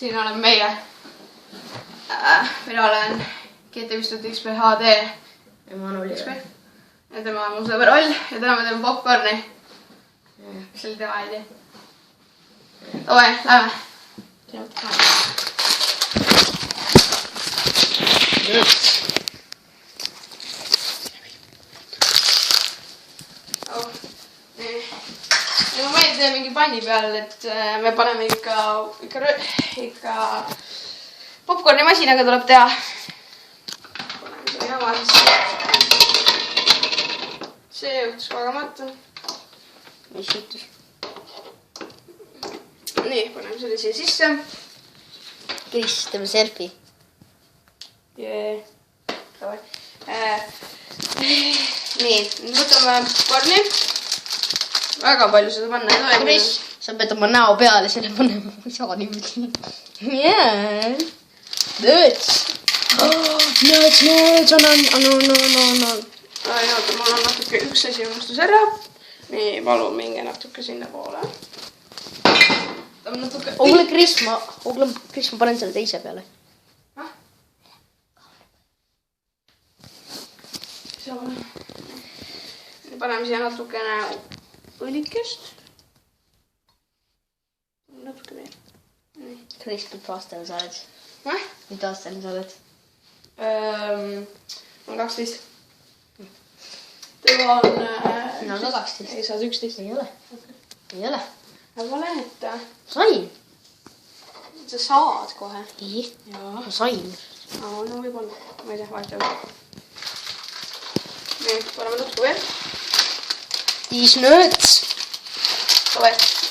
siin olen meie. Mina olen GT5XP HD. Ja ma olen Oliver. Ja tema on mu sõber Oll ja täna me teeme popcorni. Mis oli tema idea? Davai, lähme. Ja ma meil teeme mingi panni peal, et me paneme ikka popcorni masinaga tuleb teha. Paneme selle jama sisse. See juhtus kogemata. Mis juhtus? Nii, paneme selle siia sisse. Kris, teeme selfie. Jee. Nii, võtame popcorni. Väga palju seda panna ei tohi. Kris, sa pead oma näo peale selle panema. Ma ei saa niimoodi. Jee. Nööts. Nööts. No. Ai, oota, mul on natuke üks asi unustus ära. Nii, palun minge natuke sinna poole. Kuule, Kris, ma panen selle teise peale. Paneme siia natukene õlikest. Natuke veel. Kris, kui aastane sa oled? Mida aastane sa oled? On 12. Tema on... Mina on ka 12. Ei, sa oled 11. Ei ole. Ei ole. Aga valeta. Sain. Sa saad kohe. Ei. Ma sain. No võib-olla. Ma ei tea, vahetada. Nii, paneme natuke veel. Tiis nööts.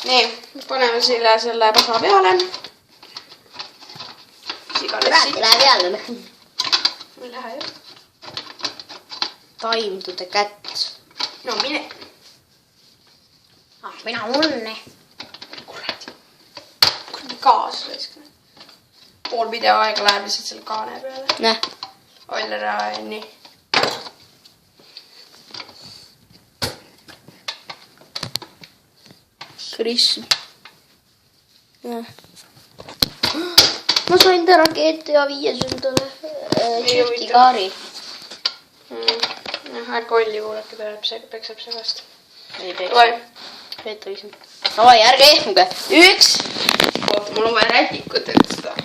Nii, paneme selle pasa peale. Räägi läheb jälle. Ma ei lähe jah. Time to the cat. No mine. Mina unne. Kuradi kaas raiskane. Pool videoaega läheb lihtsalt selle kaane peale. Näh. Ollera nii. Kris. Ma sain täna GTA 5 endale Shifti-kaari. Ärge Olli kuulake, ta peksab segast. Ei peksa. Davai, ärge ehmuge. 1. Oota, mul on vaja rätikut, et seda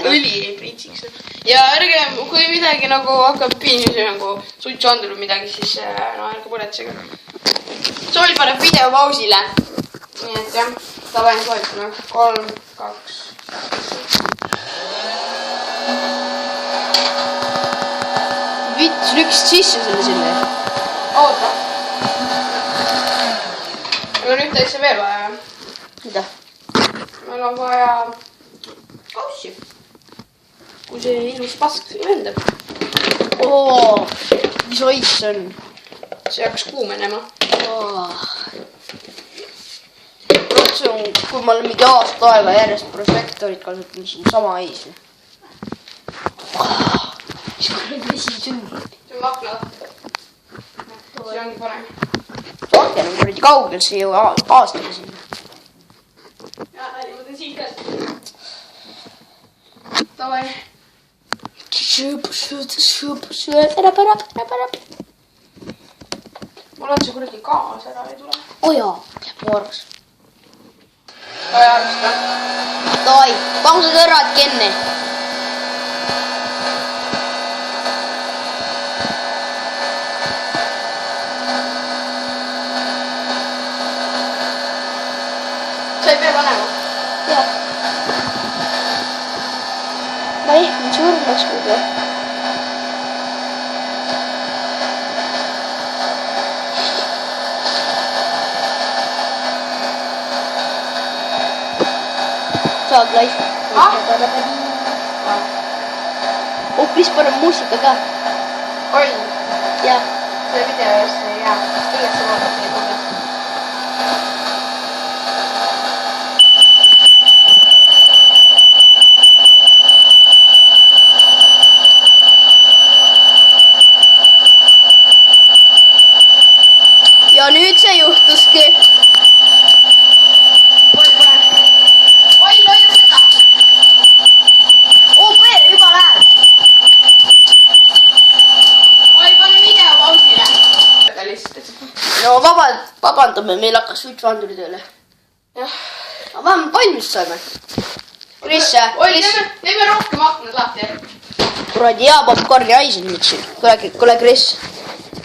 õli ei priitsiks. Ja ärge, kui midagi nagu hakkab piinisi nagu suitsu andel või midagi, siis ärge põletsege. Soll paneb video pausile. Nii et jah, davai soetame. 3, 2. Vits, lüksid sisse selle sinna. Oota. Meil on ühte asja veel vaja. Mida? Meil on vaja kaussi. Kui see ilus pask ühendab. Mis oits on? See hakkas kuumenema. Kui ma olen mingi aasta aega järjest prožektorit kasutanud, siis on sama eis. Mis kuradi vesi see on? See on makna. See ongi parem. Saake on kuradi kaugel, see ju aastaga sinna. Jaa, ma teen siit käest. Davai. Mul on see kuradi kaas ära ei tule. Jaa, jääb korras. Davai, arvesta. Davai, pausa kõrratki enne. Sa ei pea panema? Jah. Ma ehmin surmaks kuhu. Saad laisk. Hoopis paneb muusika ka. Oll. Jah. See video just ei jää. Üles vaadata ei tule. Ja nüüd see juhtuski. Oll, hoia seda! tagandame, meil hakkas suitsvandur tööle. Jah. Aga vähemalt valmis saime. Kris, teeme rohkem aknad lahti. kuradi hea popcorni haisel nüüd siin. Kule, Kris.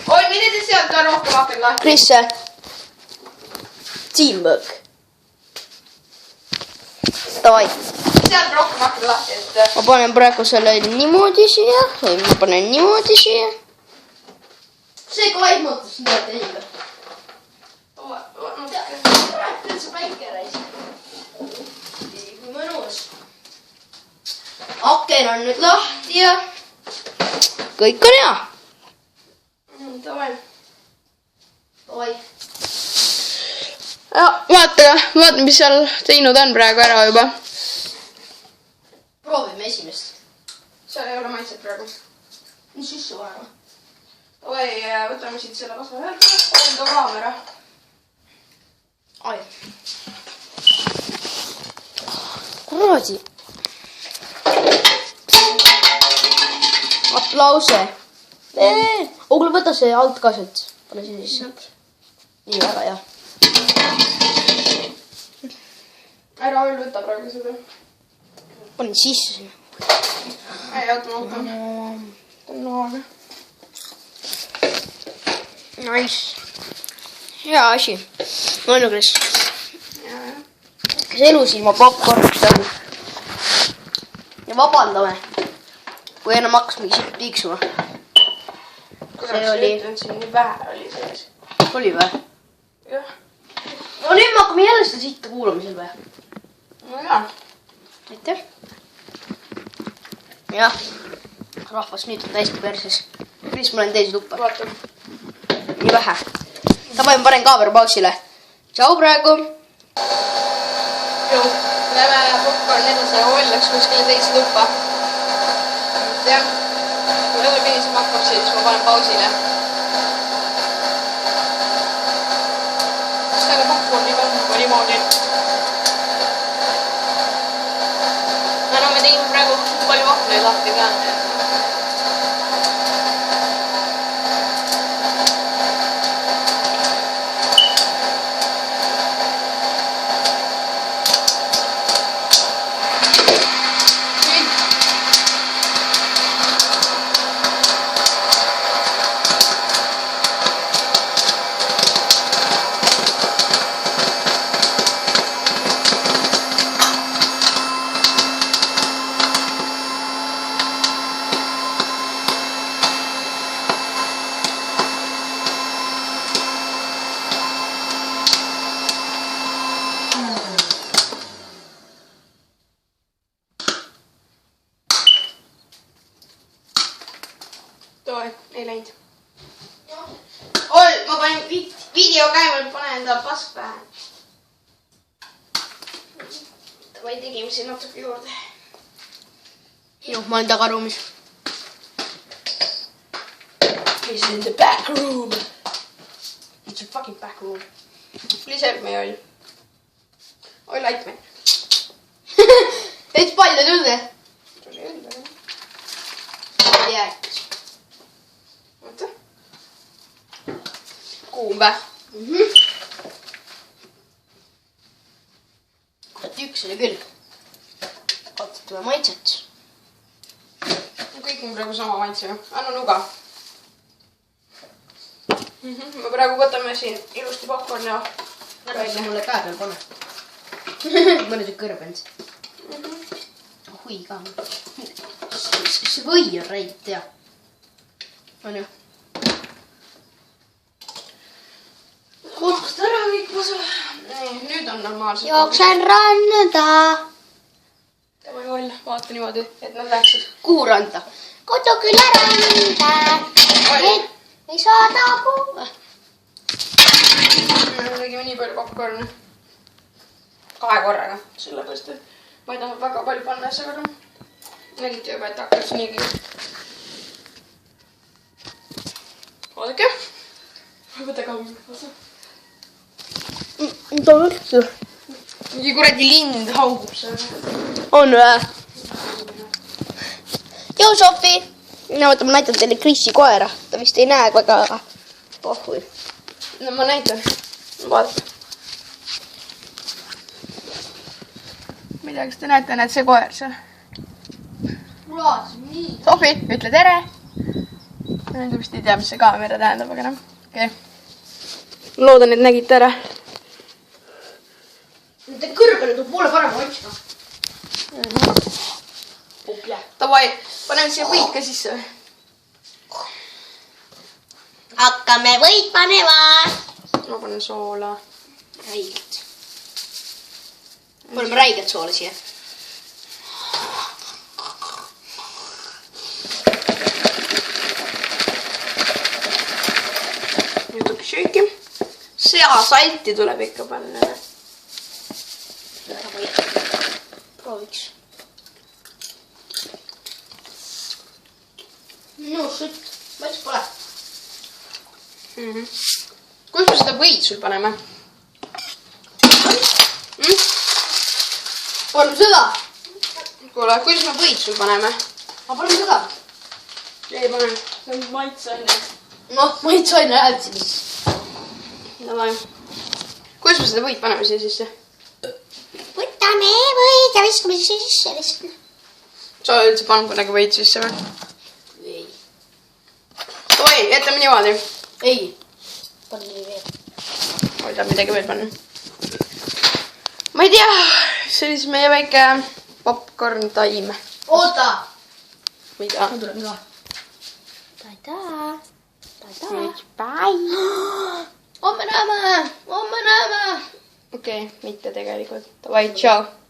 Oi, mida te sealt ka rohkem aknad lahti? Kris, teamwork. Davai. Sealt rohkem aknad lahti, et... Ma panen praegu selle niimoodi siia. Või ma panen niimoodi siia. See ka aimootas seda teiga. Praegu üldse päike reis. Kui mõnus. Aken on nüüd lahti ja kõik on hea. Davai. Ja, vaata, mis seal teinud on praegu ära juba. Proovime esimest. Seal ei ole maitset praegu. Mis sisse panema? Davai, võtame siit selle kasva häält. Enda kaamera. Ai. Kuradi. Aplause. Kuule, võta see alt ka sealt. Pane siia sisse. Nii väga hea. Ära veel võta praegu seda. Panen sisse sinna. Ei, oota, ma võtan. Ta on noaga. Nice. Hea asi. Mõnu, Kris. Kes elusilma popcornist on. Ja vabandame. Kui enam hakkas mingi siit piiksuma. See oli... siin nii vähe oli sees. Oli või? Jah. No nüüd me hakkame jälle seda sitta kuulamisel või? No jah. Aitäh. Jah. Rahvas nüüd on täiesti perses. Kris, ma olen teise tuppa. Vaata. Nii vähe. Davai, ma panen kaamera pausile. Tšau praegu. Ju. Lähme popcorn edasi ja hollaks kuskile teise tuppa. Jah. Kui lõdul pinisem hakkab, siis ma panen pausile. Kas täna popcorni on juba niimoodi? No me tegime praegu palju akneid lahti ka. Ei läinud. Ma panin video käima, panen enda pask pähe. Davai, tegime siin natuke juurde. Juh, ma olen tagaruumis. This is the back room. It's a fucking back room. Liserv meie oli. Oi, laitme. Veits palju tulde. Tuli enda. Jääks. Oota. Kuum vä? Kurat, üks oli küll. Katsetame maitset. Kõik on praegu sama maitse. Anna nuga. Me praegu võtame siin ilusti popcorni ja Välja mulle käe peal pane. Mõne see kõrbend. Hui ka. See või on reit, jah. On ju? Kohast ära kõik masu. Nüüd on normaalselt. Jooksen randa. Davai, Oll, vaata niimoodi, et nad läksid. Kuhu randa? Koduküla randa. Et ei saa nagu. Me tegime nii palju popcorni. 2 korraga. Sellepärast, et ma ei taha väga palju panna asja korra. Nägite juba, et hakkab see niigi. Oodake. Võta ka mingi osa. Mida on üldse? Mingi kuradi lind haugub seal. On või? Joo, Sofi. No, ma näitan teile Krisi koera. Ta vist ei näe väga. Pohhui. No ma näitan. Vaata. Ma ei tea, kas te näete, näed see koer seal? Sofi, ütle tere. Nüüd vist ei tea, mis see kaamera tähendab, aga noh. Okei. Loodan, et nägite ära. Nende kõrgele tuleb poole parem otsima. Tavai, paneme siia võid ka sisse. Hakkame võid panema. Ma panen soola. Räigelt. Paneme räigelt soola siia. Natuke šööki. Seasalti tuleb ikka panna. Prooviks. No shit, maits pole. Kus me seda võid sul paneme? Paneme seda. Kuule, kuidas me võid sul paneme? Ma paneme seda. Ei pane. See on maitseaine. Noh, maitseaine häältsimis. Davai. Kuidas me seda võid paneme siia sisse? Võtame võid ja viskame siia sisse lihtsalt. Sa üldse pannud kunagi võid sisse või? Ei. Oi, jätame niimoodi. Ei. Paneme nii veel. Ma ei taha midagi veel panna. Ma ei tea. See oli siis meie väike popcorn Teeme. Oota. Mida? Ma tuleb ka. Ta-taa. Bye. Homme näeme. Okei, mitte tegelikult. Davai, tšau.